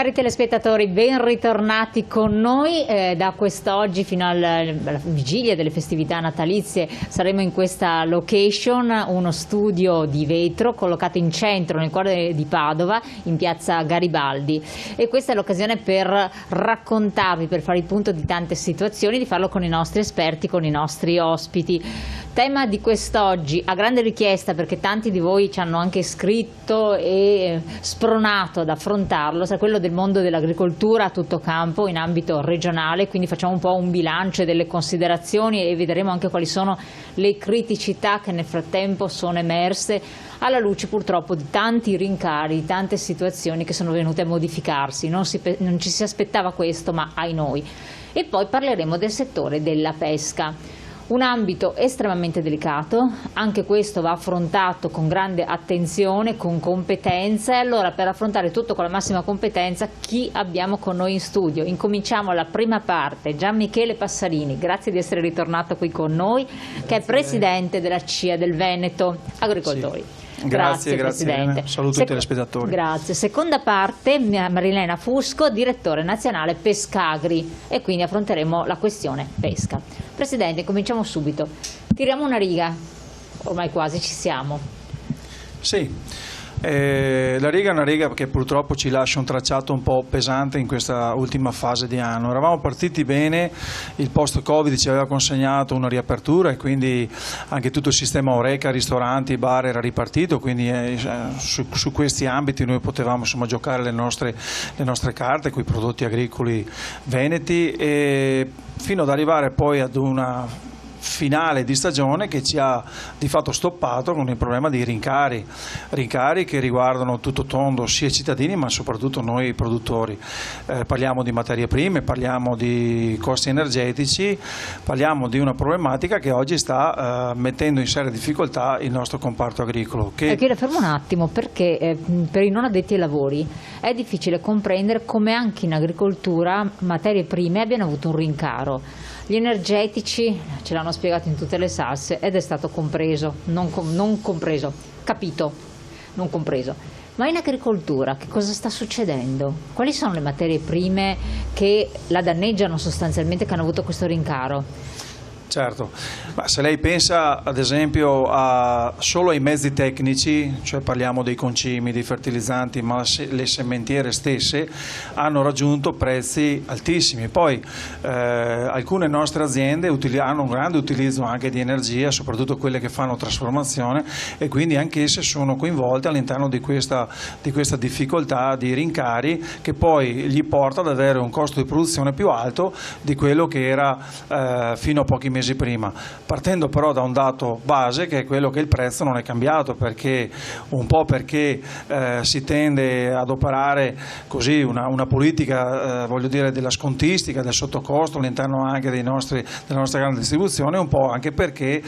Cari telespettatori, ben ritornati con noi. Da quest'oggi fino alla vigilia delle festività natalizie saremo in questa location, uno studio di vetro collocato in centro, nel cuore di Padova, in piazza Garibaldi. E questa è l'occasione per raccontarvi, per fare il punto di tante situazioni, di farlo con i nostri esperti, con i nostri ospiti. Tema di quest'oggi, a grande richiesta perché tanti di voi ci hanno anche scritto e spronato ad affrontarlo, sarà quello del mondo dell'agricoltura a tutto campo in ambito regionale, quindi facciamo un po' un bilancio delle considerazioni e vedremo anche quali sono le criticità che nel frattempo sono emerse alla luce purtroppo di tanti rincari, di tante situazioni che sono venute a modificarsi. Non ci si aspettava questo, ma ai noi. E poi parleremo del settore della pesca. Un ambito estremamente delicato, anche questo va affrontato con grande attenzione, con competenza, e allora per affrontare tutto con la massima competenza chi abbiamo con noi in studio? Incominciamo la prima parte, Gian Michele Passarini, grazie di essere ritornato qui con noi, che è presidente della CIA del Veneto Agricoltori. Sì. Grazie Presidente. Saluto i telespettatori. Grazie. Seconda parte, Marilena Fusco, direttore nazionale Pescagri, e quindi affronteremo la questione pesca. Presidente, cominciamo subito. Tiriamo una riga, ormai quasi ci siamo. Sì. La riga è una riga che purtroppo ci lascia un tracciato un po' pesante in questa ultima fase di anno. Eravamo partiti bene, il post-Covid ci aveva consegnato una riapertura e quindi anche tutto il sistema Horeca, ristoranti, bar era ripartito, quindi su questi ambiti noi potevamo giocare le nostre carte con i prodotti agricoli veneti, e fino ad arrivare poi ad una finale di stagione che ci ha di fatto stoppato con il problema dei rincari che riguardano tutto tondo sia i cittadini ma soprattutto noi produttori. Parliamo di materie prime, parliamo di costi energetici, parliamo di una problematica che oggi sta mettendo in seria difficoltà il nostro comparto agricolo. Qui la fermo un attimo, perché per i non addetti ai lavori è difficile comprendere come anche in agricoltura materie prime abbiano avuto un rincaro. Gli energetici ce l'hanno spiegato in tutte le salse ed è stato compreso, capito, non compreso. Ma in agricoltura che cosa sta succedendo? Quali sono le materie prime che la danneggiano sostanzialmente, che hanno avuto questo rincaro? Certo, ma se lei pensa ad esempio solo ai mezzi tecnici, cioè parliamo dei concimi, dei fertilizzanti, ma le sementiere stesse hanno raggiunto prezzi altissimi. Poi alcune nostre aziende hanno un grande utilizzo anche di energia, soprattutto quelle che fanno trasformazione, e quindi anche esse sono coinvolte all'interno di questa difficoltà di rincari che poi gli porta ad avere un costo di produzione più alto di quello che era fino a pochi mesi prima, partendo però da un dato base che è quello che il prezzo non è cambiato, perché si tende ad operare così una politica voglio dire della scontistica, del sottocosto all'interno anche della nostra grande distribuzione, un po' anche perché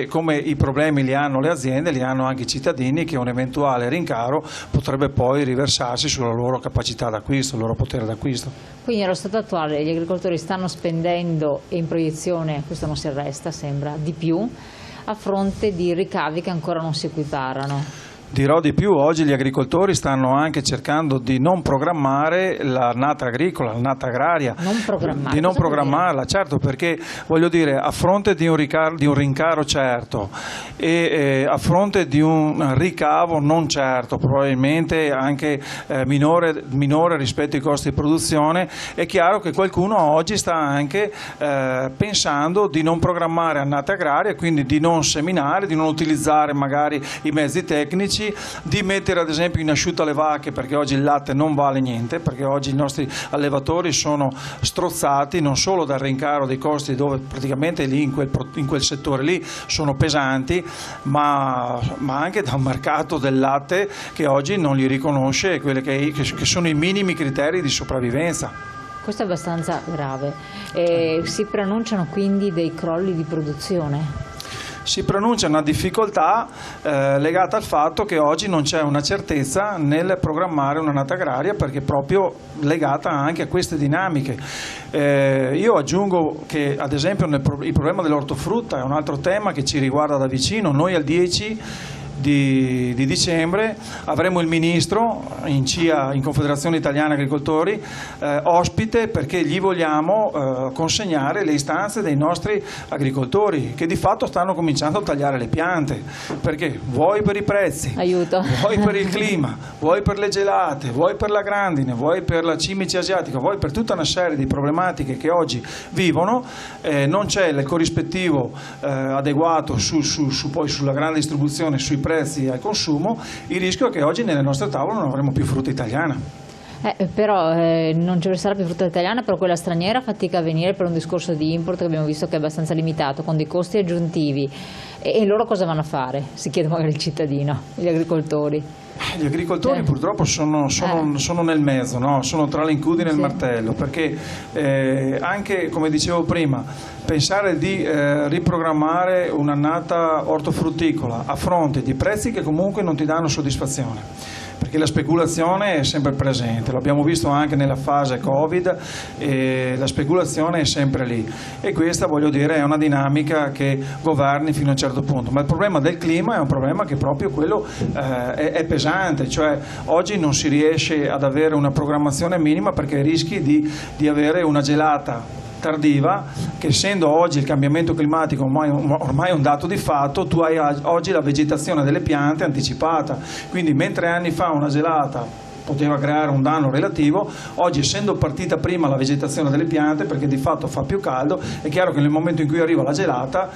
come i problemi li hanno le aziende, li hanno anche i cittadini, che un eventuale rincaro potrebbe poi riversarsi sulla loro capacità d'acquisto, il loro potere d'acquisto. Quindi allo stato attuale gli agricoltori stanno spendendo, e in proiezione questo non si arresta, sembra, di più, a fronte di ricavi che ancora non si equiparano. Dirò di più, oggi gli agricoltori stanno anche cercando di non programmare l'annata agricola, l'annata agraria, di non programmarla, certo, perché voglio dire, a fronte di un rincaro certo e a fronte di un ricavo non certo, probabilmente anche minore rispetto ai costi di produzione, è chiaro che qualcuno oggi sta anche pensando di non programmare annate agrarie, quindi di non seminare, di non utilizzare magari i mezzi tecnici, di mettere ad esempio in asciutta le vacche, perché oggi il latte non vale niente, perché oggi i nostri allevatori sono strozzati non solo dal rincaro dei costi, dove praticamente lì in quel settore lì sono pesanti, ma anche da un mercato del latte che oggi non li riconosce quelli che sono i minimi criteri di sopravvivenza. Questo è abbastanza grave. Si preannunciano quindi dei crolli di produzione? Si pronuncia una difficoltà legata al fatto che oggi non c'è una certezza nel programmare un'annata agraria, perché è proprio legata anche a queste dinamiche. Io aggiungo che ad esempio il problema dell'ortofrutta è un altro tema che ci riguarda da vicino. Noi al 10 di dicembre avremo il ministro in CIA, in Confederazione Italiana Agricoltori, ospite, perché gli vogliamo consegnare le istanze dei nostri agricoltori che di fatto stanno cominciando a tagliare le piante, perché vuoi per i prezzi, aiuto, vuoi per il clima, vuoi per le gelate, vuoi per la grandine, vuoi per la cimice asiatica, vuoi per tutta una serie di problematiche che oggi vivono, non c'è il corrispettivo adeguato poi sulla grande distribuzione, sui prezzi al consumo. Il rischio è che oggi nelle nostre tavole non avremo più frutta italiana. Però non ci sarà più frutta italiana, però quella straniera fatica a venire per un discorso di import che abbiamo visto che è abbastanza limitato, con dei costi aggiuntivi. E loro cosa vanno a fare? Si chiede magari il cittadino, gli agricoltori. Gli agricoltori purtroppo sono nel mezzo, no? Sono tra l'incudine e il martello, perché anche, come dicevo prima, pensare di riprogrammare un'annata ortofrutticola a fronte di prezzi che comunque non ti danno soddisfazione, perché la speculazione è sempre presente, lo abbiamo visto anche nella fase Covid, e la speculazione è sempre lì, e questa, voglio dire, è una dinamica che governi fino a un certo punto. Ma il problema del clima è un problema che proprio quello è pesante, cioè oggi non si riesce ad avere una programmazione minima perché rischi di avere una gelata tardiva, che essendo oggi il cambiamento climatico ormai è un dato di fatto, tu hai oggi la vegetazione delle piante anticipata, quindi mentre anni fa una gelata poteva creare un danno relativo, oggi essendo partita prima la vegetazione delle piante, perché di fatto fa più caldo, è chiaro che nel momento in cui arriva la gelata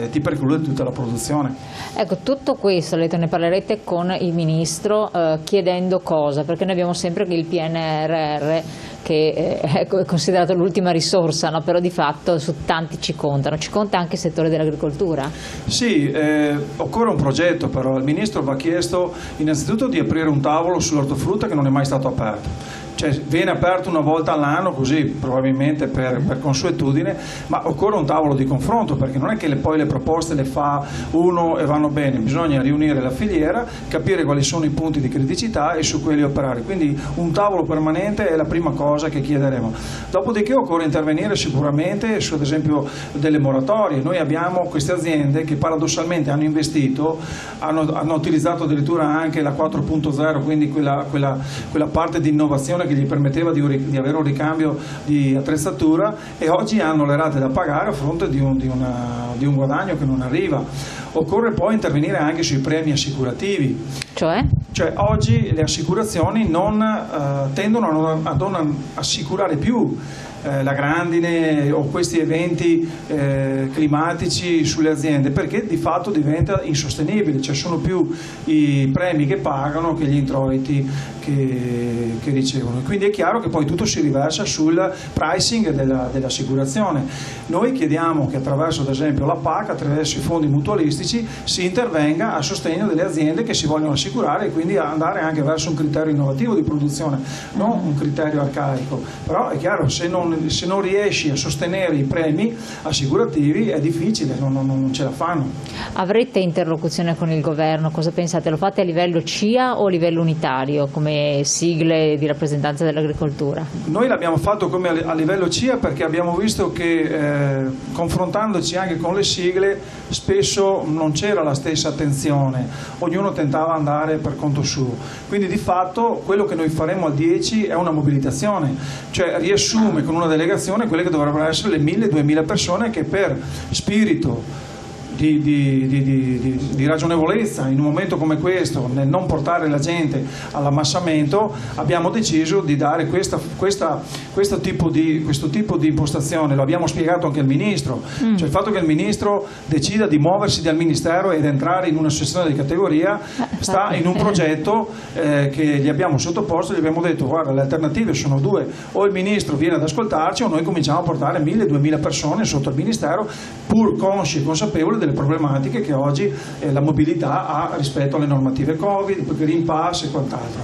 ti preclude tutta la produzione. Ecco, tutto questo ne parlerete con il Ministro chiedendo cosa? Perché noi abbiamo sempre che il PNRR che è considerato l'ultima risorsa, no? Però di fatto su tanti ci conta anche il settore dell'agricoltura? Sì, occorre un progetto, però il Ministro va chiesto innanzitutto di aprire un tavolo sull'ortofrutta che non è mai stato aperto. Cioè, viene aperto una volta all'anno, così probabilmente per consuetudine, ma occorre un tavolo di confronto, perché non è che poi le proposte le fa uno e vanno bene, bisogna riunire la filiera, capire quali sono i punti di criticità e su quelli operare. Quindi un tavolo permanente è la prima cosa che chiederemo. Dopodiché occorre intervenire sicuramente su, ad esempio, delle moratorie. Noi abbiamo queste aziende che paradossalmente hanno investito, hanno utilizzato addirittura anche la 4.0, quindi quella parte di innovazione che gli permetteva di avere un ricambio di attrezzatura, e oggi hanno le rate da pagare a fronte di un guadagno che non arriva. Occorre poi intervenire anche sui premi assicurativi. Cioè oggi le assicurazioni tendono a non assicurare più la grandine o questi eventi climatici sulle aziende, perché di fatto diventa insostenibile, cioè sono più i premi che pagano che gli introiti che ricevono, e quindi è chiaro che poi tutto si riversa sul pricing dell'assicurazione. Noi chiediamo che attraverso, ad esempio, la PAC, attraverso i fondi mutualistici, si intervenga a sostegno delle aziende che si vogliono assicurare, e quindi andare anche verso un criterio innovativo di produzione, non un criterio arcaico. Però è chiaro, se non riesci a sostenere i premi assicurativi è difficile, non ce la fanno. Avrete interlocuzione con il governo? Cosa pensate? Lo fate a livello CIA o a livello unitario come sigle di rappresentanza dell'agricoltura? Noi l'abbiamo fatto come a livello CIA, perché abbiamo visto che confrontandoci anche con le sigle spesso non c'era la stessa attenzione, ognuno tentava andare per conto suo. Quindi di fatto quello che noi faremo al 10 è una mobilitazione, cioè riassume con una delegazione quelle che dovrebbero essere le 1000-2000 persone che per spirito di ragionevolezza in un momento come questo, nel non portare la gente all'ammassamento, abbiamo deciso di dare questo tipo di impostazione. Lo abbiamo spiegato anche al Ministro, cioè il fatto che il Ministro decida di muoversi dal Ministero ed entrare in un'associazione di categoria sta in un progetto che gli abbiamo sottoposto. Gli abbiamo detto: guarda, le alternative sono due, o il Ministro viene ad ascoltarci o noi cominciamo a portare 1000-2000 persone sotto il Ministero, pur consci e consapevoli delle problematiche che oggi la mobilità ha rispetto alle normative Covid, Green Pass e quant'altro.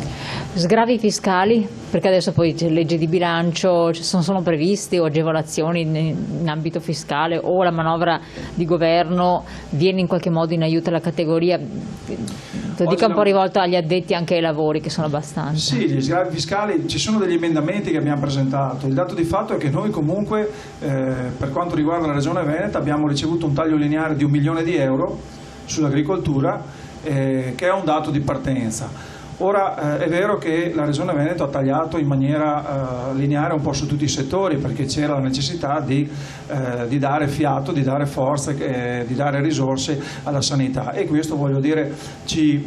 Sgravi fiscali? Perché adesso poi c'è legge di bilancio, sono previsti o agevolazioni in ambito fiscale, o la manovra di governo viene in qualche modo in aiuto alla categoria? Lo dica un po' rivolto agli addetti anche ai lavori, che sono abbastanza. Sì, gli sgravi fiscali, ci sono degli emendamenti che abbiamo presentato. Il dato di fatto è che noi comunque per quanto riguarda la Regione Veneto abbiamo ricevuto un taglio lineare di 1 milione di euro sull'agricoltura, che è un dato di partenza. Ora è vero che la Regione Veneto ha tagliato in maniera lineare un po' su tutti i settori, perché c'era la necessità di dare fiato, di dare forza, di dare risorse alla sanità, e questo, voglio dire, ci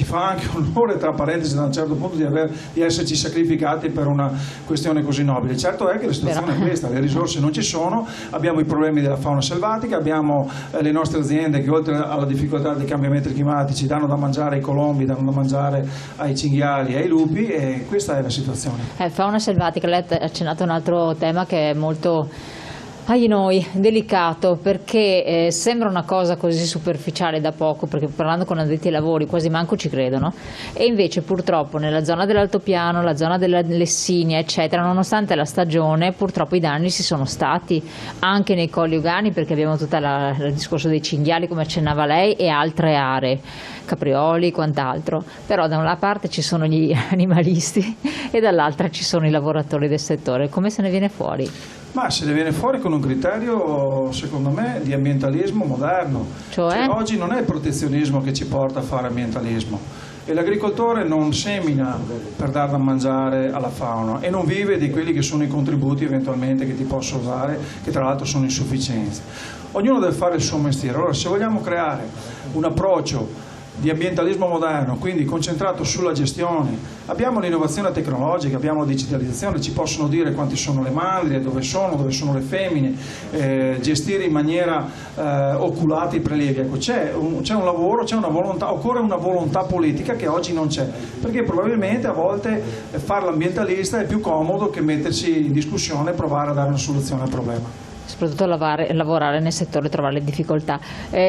fa anche onore, tra parentesi, da un certo punto, di esserci sacrificati per una questione così nobile. Certo è che la situazione è questa, le risorse non ci sono, abbiamo i problemi della fauna selvatica, abbiamo le nostre aziende che, oltre alla difficoltà dei cambiamenti climatici, danno da mangiare ai colombi, danno da mangiare ai cinghiali e ai lupi, e questa è la situazione. Fauna selvatica, lei ha accennato a un altro tema che è molto delicato, perché sembra una cosa così superficiale da poco, perché parlando con addetti ai lavori quasi manco ci credono, e invece purtroppo nella zona dell'altopiano, la zona della Lessinia eccetera, nonostante la stagione, purtroppo i danni ci sono stati anche nei colli ugani, perché abbiamo tutto il discorso dei cinghiali, come accennava lei, e altre aree, caprioli, quant'altro. Però da una parte ci sono gli animalisti e dall'altra ci sono i lavoratori del settore. Come se ne viene fuori? Ma se ne viene fuori con un criterio, secondo me, di ambientalismo moderno. Cioè, oggi non è il protezionismo che ci porta a fare ambientalismo, e l'agricoltore non semina per dar da mangiare alla fauna e non vive di quelli che sono i contributi eventualmente che ti posso dare, che tra l'altro sono insufficienti. Ognuno deve fare il suo mestiere. Allora, se vogliamo creare un approccio di ambientalismo moderno, quindi concentrato sulla gestione, abbiamo l'innovazione tecnologica, abbiamo la digitalizzazione, ci possono dire quanti sono le mandrie, dove sono le femmine, gestire in maniera oculata i prelievi. Ecco, c'è un lavoro, c'è una volontà, occorre una volontà politica che oggi non c'è, perché probabilmente a volte fare l'ambientalista è più comodo che mettersi in discussione e provare a dare una soluzione al problema. Soprattutto lavorare nel settore, trovare le difficoltà.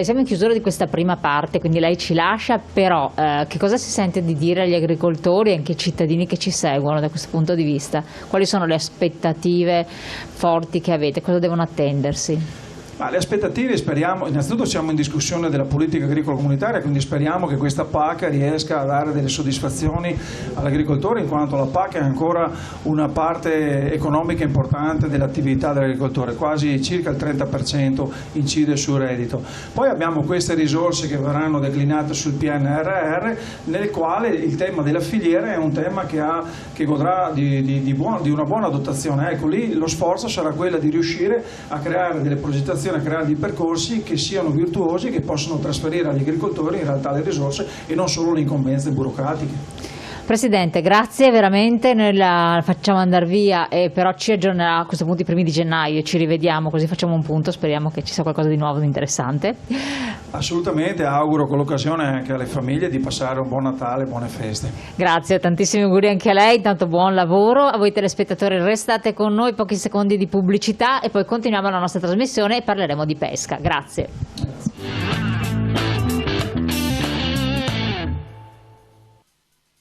Siamo in chiusura di questa prima parte, quindi lei ci lascia, però che cosa si sente di dire agli agricoltori e anche ai cittadini che ci seguono da questo punto di vista? Quali sono le aspettative forti che avete? Cosa devono attendersi? Ma le aspettative, speriamo, innanzitutto siamo in discussione della politica agricola comunitaria, quindi speriamo che questa PAC riesca a dare delle soddisfazioni all'agricoltore, in quanto la PAC è ancora una parte economica importante dell'attività dell'agricoltore, quasi circa il 30% incide sul reddito. Poi abbiamo queste risorse che verranno declinate sul PNRR, nel quale il tema della filiera è un tema che godrà di una buona dotazione. Ecco, lì lo sforzo sarà quello di riuscire a creare delle progettazioni, a creare dei percorsi che siano virtuosi, che possono trasferire agli agricoltori in realtà le risorse e non solo le incombenze burocratiche. Presidente, grazie veramente, noi la facciamo andare via, però ci aggiornerà a questo punto i primi di gennaio e ci rivediamo, così facciamo un punto, speriamo che ci sia qualcosa di nuovo, di interessante. Assolutamente, auguro con l'occasione anche alle famiglie di passare un buon Natale, buone feste. Grazie, tantissimi auguri anche a lei, intanto buon lavoro, a voi telespettatori restate con noi, pochi secondi di pubblicità e poi continuiamo la nostra trasmissione e parleremo di pesca. Grazie.